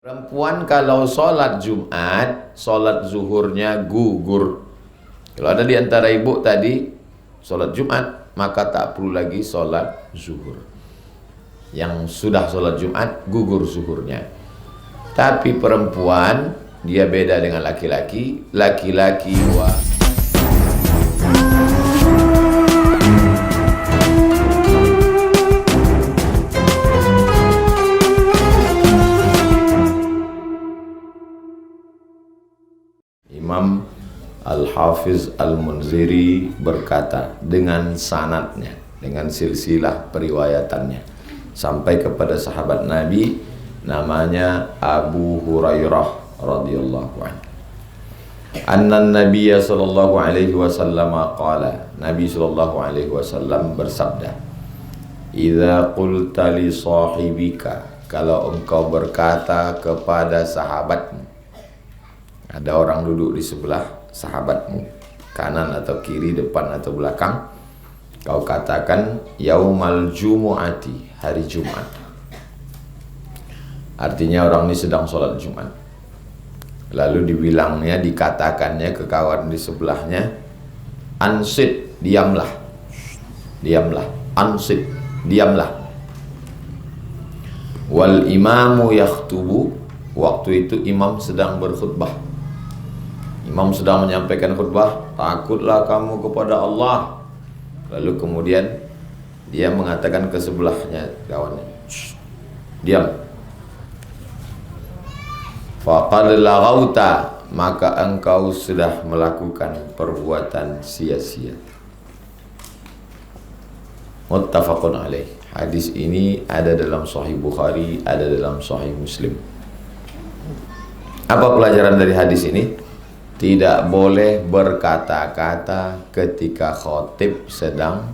Perempuan kalau sholat Jumat, sholat zuhurnya gugur. Kalau ada di antara ibu tadi sholat Jumat, maka tak perlu lagi sholat zuhur. Yang sudah sholat Jumat, gugur zuhurnya. Tapi perempuan, dia beda dengan laki-laki. Laki-laki Imam Al-Hafiz Al-Munziri berkata dengan sanadnya, dengan silsilah periwayatannya sampai kepada sahabat Nabi namanya Abu Hurairah radhiyallahu anhu. Anna Nabiyya sallallahu alaihi wasallam qala, Nabi sallallahu alaihi wasallam bersabda, "Idza qulta li sahibika," kalau engkau berkata kepada sahabatmu. Ada orang duduk di sebelah sahabatmu, kanan atau kiri, depan atau belakang. Kau katakan yaumal jumu'ati, hari Jumat. Artinya orang ini sedang sholat Jumat. Lalu dibilangnya, dikatakannya ke kawan di sebelahnya, ansit, diamlah. Diamlah, ansit, diamlah. Wal imamu yakhtubu, waktu itu imam sedang berkhutbah. Imam sedang menyampaikan khutbah, takutlah kamu kepada Allah. Lalu kemudian dia mengatakan ke sebelahnya kawannya, diam. Faqad laghauta, maka engkau sudah melakukan perbuatan sia-sia. Muttafaqun alaih. Hadis ini ada dalam Sahih Bukhari, ada dalam Sahih Muslim. Apa pelajaran dari hadis ini? Tidak boleh berkata-kata ketika khotib sedang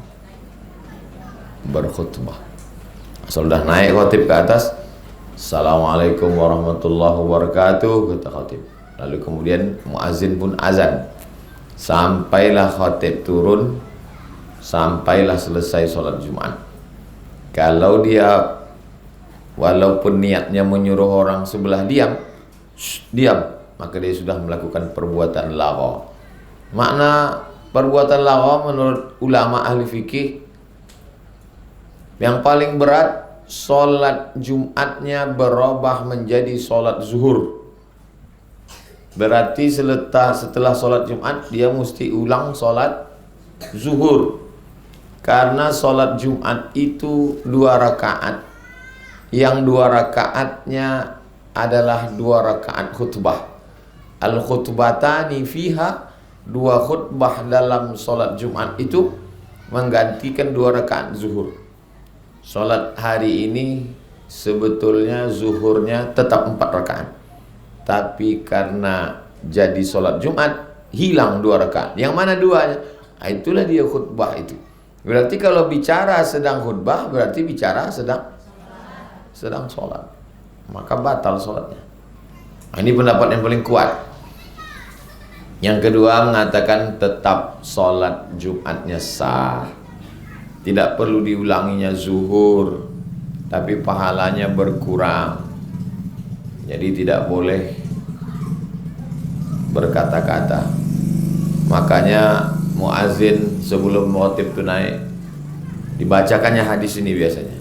berkhutbah. Sudah naik khotib ke atas, Assalamualaikum warahmatullahi wabarakatuh, kata khotib. Lalu kemudian muazin pun azan. Sampailah khotib turun, sampailah selesai sholat Jumat. Kalau dia walaupun niatnya menyuruh orang sebelah diam, diam, maka dia sudah melakukan perbuatan laghaw. Makna perbuatan laghaw menurut ulama ahli fikih, yang paling berat sholat Jumatnya berubah menjadi sholat zuhur. Berarti setelah sholat Jumat dia mesti ulang sholat zuhur. Karena sholat Jumat itu 2 rakaat. Yang 2 rakaatnya adalah 2 rakaat khutbah. Al-khutbatani fiha, 2 khutbah dalam sholat Jumat itu menggantikan 2 rakaat zuhur. Sholat hari ini sebetulnya zuhurnya tetap 4 rakaat, tapi karena jadi sholat Jumat hilang 2 rakaat. Yang mana 2-nya? Itulah dia khutbah itu. Berarti kalau bicara sedang khutbah, berarti bicara sedang sholat, maka batal sholatnya. Ini pendapat yang paling kuat. Yang kedua mengatakan tetap sholat Jumatnya sah, tidak perlu diulanginya zuhur, tapi pahalanya berkurang. Jadi tidak boleh berkata-kata. Makanya muazin sebelum khotib itu naik, dibacakannya hadis ini biasanya.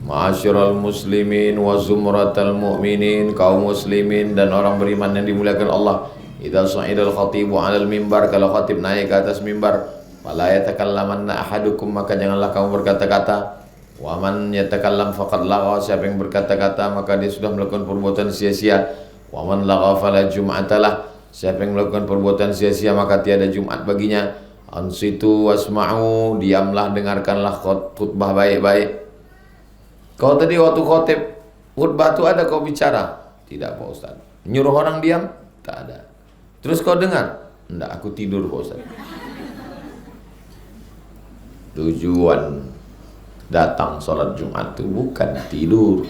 Ma'asyiral muslimin wa zumratal mu'minin, kaum muslimin dan orang beriman yang dimuliakan Allah. Idza sa'idal khatibu 'alal mimbar, kalau khatib naik ke atas mimbar, fala yatakallamanna ahadukum, maka janganlah kamu berkata-kata. Wa man yatakallam faqad lagha, siapa yang berkata-kata maka dia sudah melakukan perbuatan sia-sia. Wa man lagha fala jum'atalah, siapa yang melakukan perbuatan sia-sia maka tiada Jumat baginya. Ansitu wasma'u, diamlah, dengarkanlah khutbah baik-baik. Kau tadi waktu khotib khutbah itu ada kau bicara? Tidak Pak Ustaz. Nyuruh orang diam? Tak ada. Terus kau dengar? Enggak, aku tidur Pak Ustaz. Tujuan datang sholat Jumat itu bukan tidur.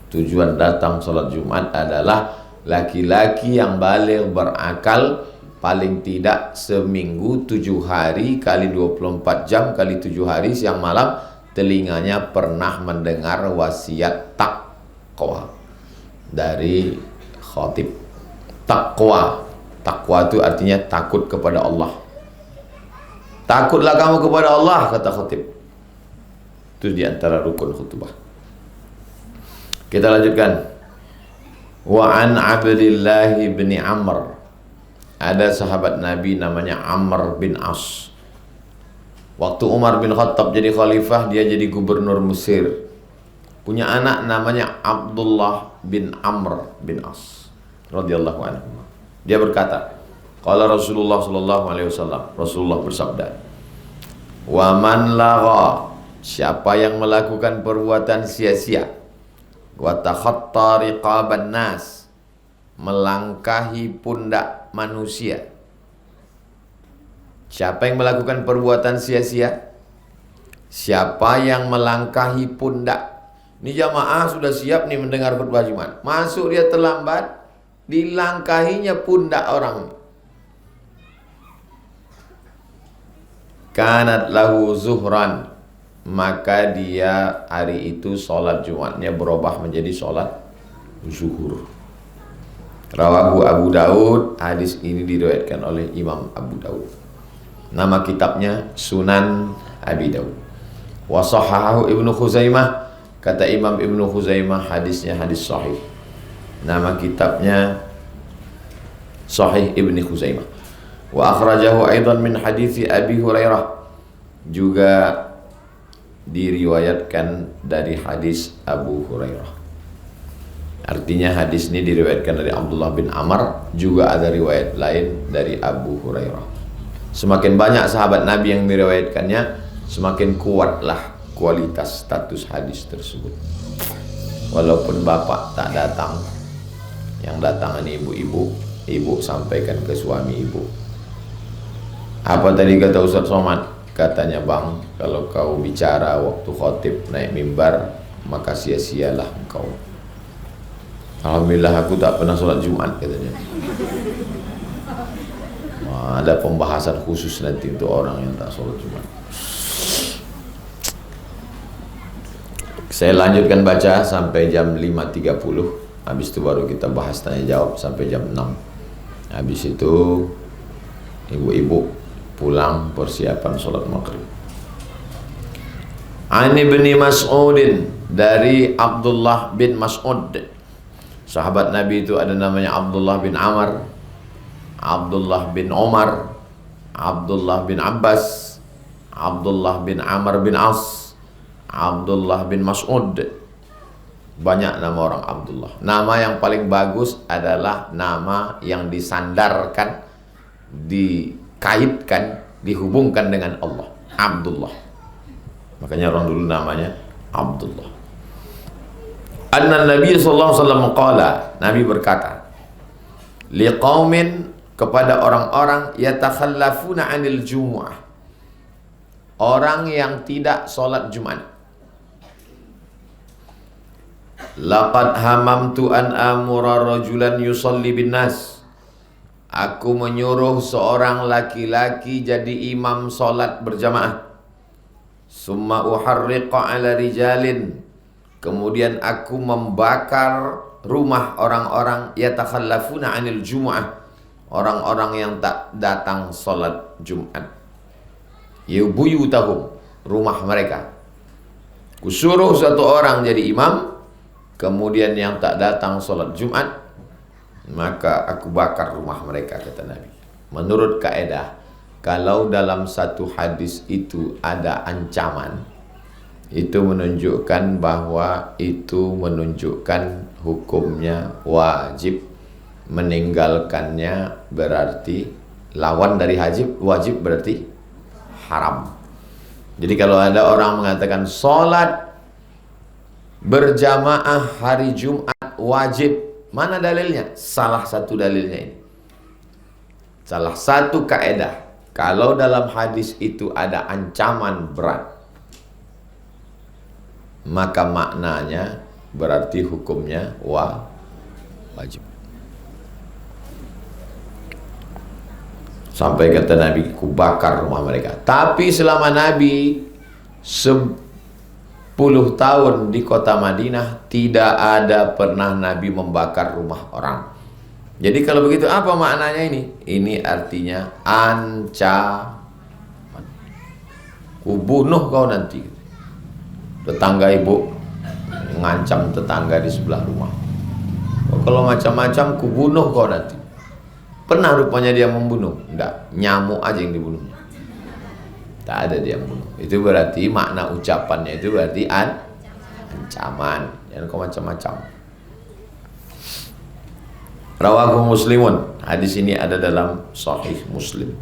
Tujuan datang sholat Jumat adalah laki-laki yang baligh berakal, paling tidak seminggu 7 hari kali 24 jam kali 7 hari siang malam telinganya pernah mendengar wasiat takwa. dari khatib. Takwa itu artinya takut kepada Allah. Takutlah kamu kepada Allah, kata khatib. Itu diantara rukun khutbah. Kita lanjutkan. Wa an Abdillah bin Amr, ada sahabat Nabi namanya Amr bin As. Waktu Umar bin Khattab jadi khalifah, dia jadi gubernur Mesir. Punya anak namanya Abdullah bin Amr bin As radhiyallahu anhu. Dia berkata, qala Rasulullah sallallahu alaihi wasallam, Rasulullah bersabda, wa man lagha, siapa yang melakukan perbuatan sia-sia, wa takhatta riqaban nas, melangkahi pundak manusia. Siapa yang melakukan perbuatan sia-sia? Siapa yang melangkahi pundak. Ini jamaah sudah siap nih mendengar khutbah Jumat. Masuk dia terlambat, dilangkahinya pundak orang. Kanat lahu zuhran, maka dia hari itu sholat Jumatnya berubah menjadi sholat zuhur. Rawahu Abu Daud, hadis ini diriwayatkan oleh Imam Abu Daud. Nama kitabnya Sunan Abi Daud. Wa sahahahu Ibnu Khuzaimah, kata Imam Ibnu Khuzaimah hadisnya hadis sahih. Nama kitabnya Sahih Ibnu Khuzaimah. Wa akhrajahu aidan min hadithi Abi Hurairah, juga diriwayatkan dari hadis Abu Hurairah. Artinya hadis ini diriwayatkan dari Abdullah bin Amr, juga ada riwayat lain dari Abu Hurairah. Semakin banyak sahabat Nabi yang meriwayatkannya, semakin kuatlah kualitas status hadis tersebut. Walaupun bapak tak datang, yang datang ini ibu-ibu, ibu sampaikan ke suami ibu. Apa tadi kata Ustaz Somad? Katanya, bang, kalau kau bicara waktu khotib naik mimbar, maka sia-sialah engkau. Alhamdulillah aku tak pernah sholat Jumat, katanya. Ada pembahasan khusus nanti untuk orang yang tak sholat Jumat. Saya lanjutkan baca sampai jam 5.30. Habis itu baru kita bahas tanya jawab sampai jam 6. Habis itu ibu-ibu pulang persiapan sholat maghrib. Ani bin Mas'udin, dari Abdullah bin Mas'ud. Sahabat Nabi itu ada namanya Abdullah bin Amr, Abdullah bin Umar, Abdullah bin Abbas, Abdullah bin Amr bin As, Abdullah bin Mas'ud. Banyak nama orang Abdullah. Nama yang paling bagus adalah nama yang disandarkan, dikaitkan, dihubungkan dengan Allah. Abdullah. Makanya orang dulu namanya Abdullah. Anna Nabi sallallahu alaihi wasallam qala, Nabi berkata, liqaumin, kepada orang-orang yatakhallafuna 'anil jumu'ah, orang yang tidak sholat Jumat. Laqad hamamtu an amura rajulan yusalli bin nas, aku menyuruh seorang laki-laki jadi imam sholat berjamaah. Summa uharriqa ala rijalin, kemudian aku membakar rumah orang-orang yatakhallafuna 'anil jumu'ah, orang-orang yang tak datang sholat Jumat. Yubuyutahum, rumah mereka. Kusuruh satu orang jadi imam, kemudian yang tak datang sholat Jumat, maka aku bakar rumah mereka, kata Nabi. Menurut kaedah, kalau dalam satu hadis itu ada ancaman, itu menunjukkan bahwa itu menunjukkan hukumnya wajib. Meninggalkannya berarti lawan dari wajib berarti haram. Jadi kalau ada orang mengatakan sholat berjamaah hari Jumat wajib, mana dalilnya? Salah satu dalilnya ini. Salah satu kaedah, kalau dalam hadis itu ada ancaman berat, maka maknanya berarti hukumnya wajib. Sampai kata Nabi, ku bakar rumah mereka. Tapi selama Nabi tahun di kota Madinah tidak ada pernah Nabi membakar rumah orang. Jadi kalau begitu apa maknanya ini? Ini artinya ancaman. Kubunuh kau nanti. Tetangga ibu ngancam tetangga di sebelah rumah. Kalau macam-macam kubunuh kau nanti. Pernah rupanya dia membunuh? Enggak, nyamuk aja yang dibunuhnya. Tak ada dia membunuh. Itu berarti makna ucapannya itu berarti ancaman. Jangan kau macam-macam. Rawahu Muslimun. Hadis ini ada dalam Sahih Muslim.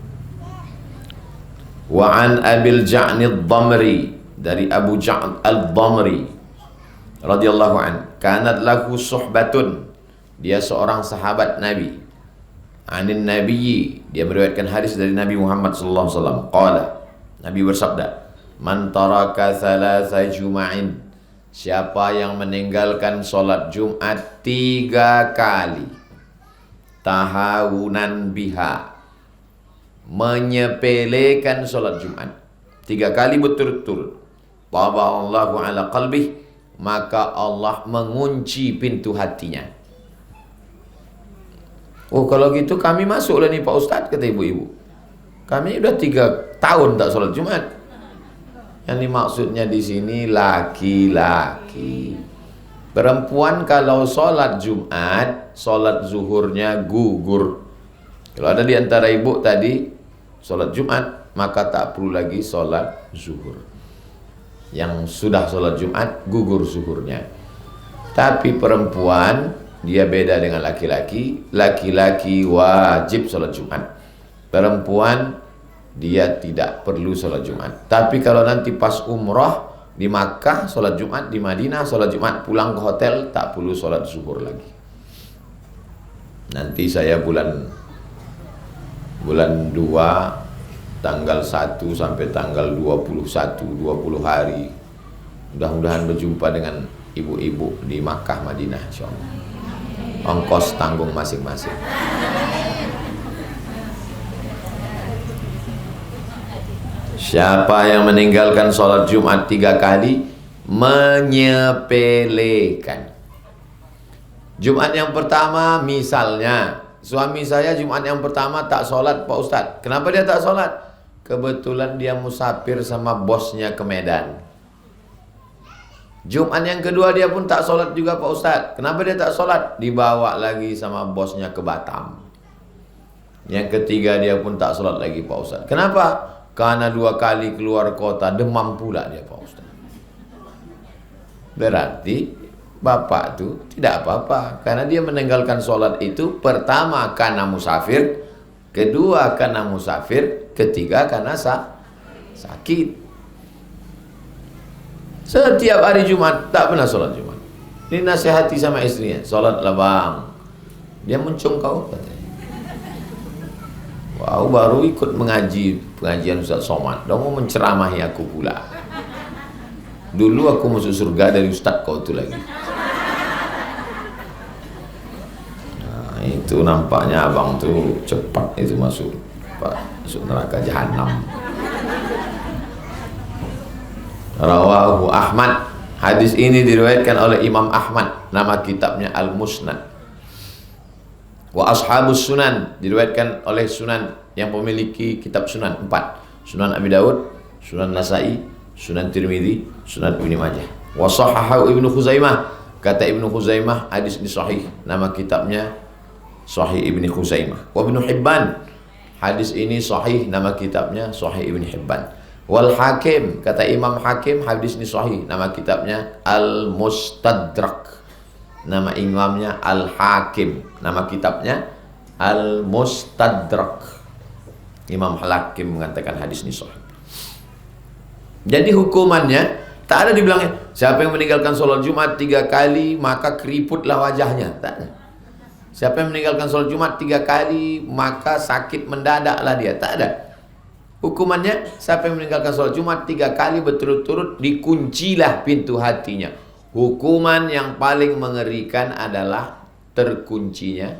Wa an Abil Ja'ni ad-Damri, dari Abu Ja'd ad-Damri radhiyallahu an, kanat lahu suhbatun, dia seorang sahabat Nabi. Anin Nabiyyi, dia meriwayatkan hadis dari Nabi Muhammad sallallahu alaihi wasallam. Qala, Nabi bersabda, man taraka thalatha juma'in, siapa yang meninggalkan solat Jumat 3 kali, tahawunan biha, menyepelekan solat Jumat 3 kali berturut-turut, taballahu ala qalbih, maka Allah mengunci pintu hatinya. Oh, kalau gitu kami masuklah nih Pak Ustadz, kata ibu-ibu. Kami udah 3 tahun tak sholat Jumat. Yang dimaksudnya di sini laki-laki. Perempuan kalau sholat Jumat, sholat zuhurnya gugur. Kalau ada di antara ibu tadi sholat Jumat, maka tak perlu lagi sholat zuhur. Yang sudah sholat Jumat, gugur zuhurnya. Tapi perempuan dia beda dengan laki-laki. Laki-laki wajib sholat Jumat. Perempuan dia tidak perlu sholat Jumat. Tapi kalau nanti pas umrah di Makkah sholat Jumat, di Madinah sholat Jumat, pulang ke hotel tak perlu sholat zuhur lagi. Nanti saya bulan 2 tanggal 1 sampai tanggal 21, 20 hari. Mudah-mudahan berjumpa dengan ibu-ibu di Makkah, Madinah, insyaallah. Ongkos tanggung masing-masing. Siapa yang meninggalkan sholat Jumat 3 kali, menyepelekan. Jumat yang pertama, misalnya suami saya Jumat yang pertama tak sholat Pak Ustadz. Kenapa dia tak sholat? Kebetulan dia musafir sama bosnya ke Medan. Jumat yang kedua dia pun tak sholat juga Pak Ustadz. Kenapa dia tak sholat? Dibawa lagi sama bosnya ke Batam. Yang ketiga dia pun tak sholat lagi Pak Ustadz. Kenapa? Karena 2 kali keluar kota, demam pula dia Pak Ustadz. Berarti bapak itu tidak apa-apa, karena dia meninggalkan sholat itu pertama karena musafir, kedua karena musafir, ketiga karena sakit. Setiap hari Jumat tak pernah sholat Jumat. Ini nasihati sama istrinya, sholatlah bang. Dia muncung kau katanya. Wow, baru ikut pengajian Ustaz Somad. Dia mau menceramahi aku pula. Dulu aku masuk surga dari Ustaz kau tu lagi. Nah, itu nampaknya abang tu cepat itu masuk neraka jahanam. Rawahu Ahmad. Hadis ini diriwayatkan oleh Imam Ahmad, nama kitabnya Al-Musnad. Wa ashabus sunan, diriwayatkan oleh sunan yang memiliki kitab sunan 4. Sunan Abi Daud, Sunan Nasai, Sunan Tirmidzi, Sunan Ibnu Majah. Wa sahahahu Ibnu Khuzaimah, kata Ibnu Khuzaimah hadis ini sahih, nama kitabnya Sahih Ibnu Khuzaimah. Wa Ibnu Hibban, hadis ini sahih, nama kitabnya Sahih Ibnu Hibban. Wal Hakim, kata Imam Hakim hadis ini sahih, nama kitabnya Al-Mustadrak, nama imamnya Al-Hakim, nama kitabnya Al-Mustadrak. Imam Hakim mengatakan hadis ini sahih. Jadi hukumannya tak ada dibilangnya siapa yang meninggalkan sholat Jumat 3 kali maka keriputlah wajahnya, tak ada. Siapa yang meninggalkan sholat Jumat 3 kali maka sakit mendadaklah dia, tak ada. Hukumannya, siapa yang meninggalkan sholat Jumat 3 kali berturut-turut, dikuncilah pintu hatinya. Hukuman yang paling mengerikan adalah terkuncinya.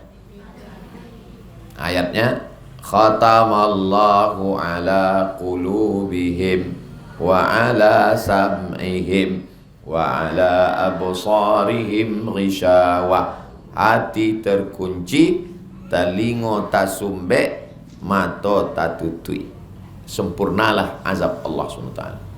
Ayatnya, khatamallahu ala qulubihim wa ala sam'ihim wa ala absarihim ghishawa, hati terkunci, telingo tasumbe, mata tatutui. Sempurnalah azab Allah SWT.